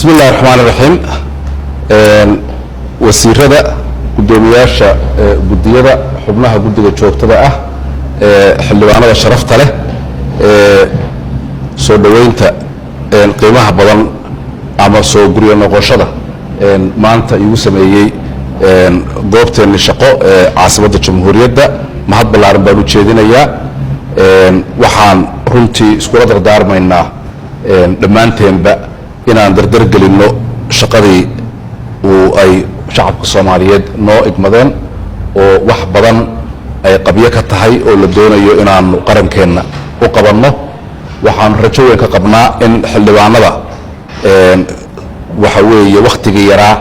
بسم الله الرحمن الرحيم. وسيرة قدومياشا قدية حبناها قدية جوكتة حلوانا شرفت له سو دوينتا قيمها بدن عمل سو قرية نقاشة ما أنت يوسمي قوبتين الشقاء عاصمة الجمهورية ده محد بالعرب بالوتشيدين إياه وحان runtii isku la dardaarmaynaa dhammaanteenba inaan dardar gelinno shaqadii ay shacabka Soomaaliyeed noo igmadeen oo wax badan ay qabyo ka tahay oo la doonayo inaan qarankeena u qabanno waxaan rajo weyn ka qabnaa in xildhibaanada waxa weeye waqtigii yaraa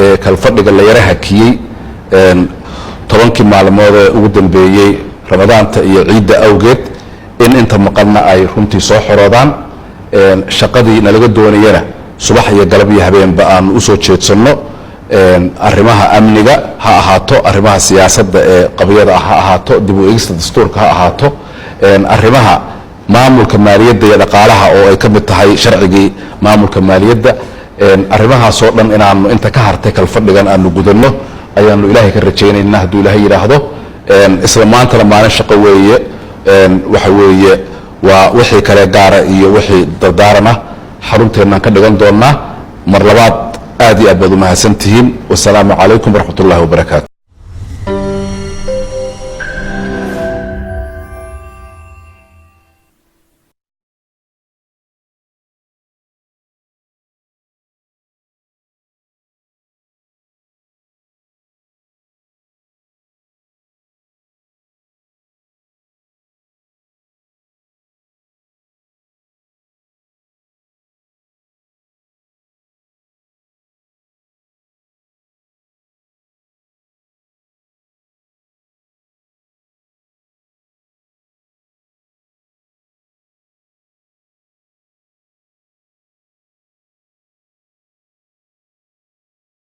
ee kalfadhiga la yara hakiyay 10 maalmood ugu dambeeyay Ramadaanta iyo ciidda awgeed in inta maqalna ay runtii soo xoroodaan shaqadii nalaga doonayana subax iyo galab iyo habeenba aan u soo jeedsano arrimaha amniga ha ahaato arrimaha siyaasadda ee qabyada ha ahaato dib u eegista dastuurka ha ahaato arrimaha maamulka maaliyadda iyo dhaqaalaha oo ay ka mid tahay sharcigii maamulka maaliyadda arrimahaas oo dhan inaan inta ka hartay kalfadhigan aanu gudanno ayaanu ilaahay ka rajaynaynaa hadduu ilaahay yiraahdo isla maantana maalin shaqo weeye waxa weeye waa wixii kale gaara iyo wixii dardaarana xarunteena ka dhigan doonaa mar labaad aad iyo aad baad u mahadsantihiin wassalaamu calaykum waraxmatullaahi wabarakaatu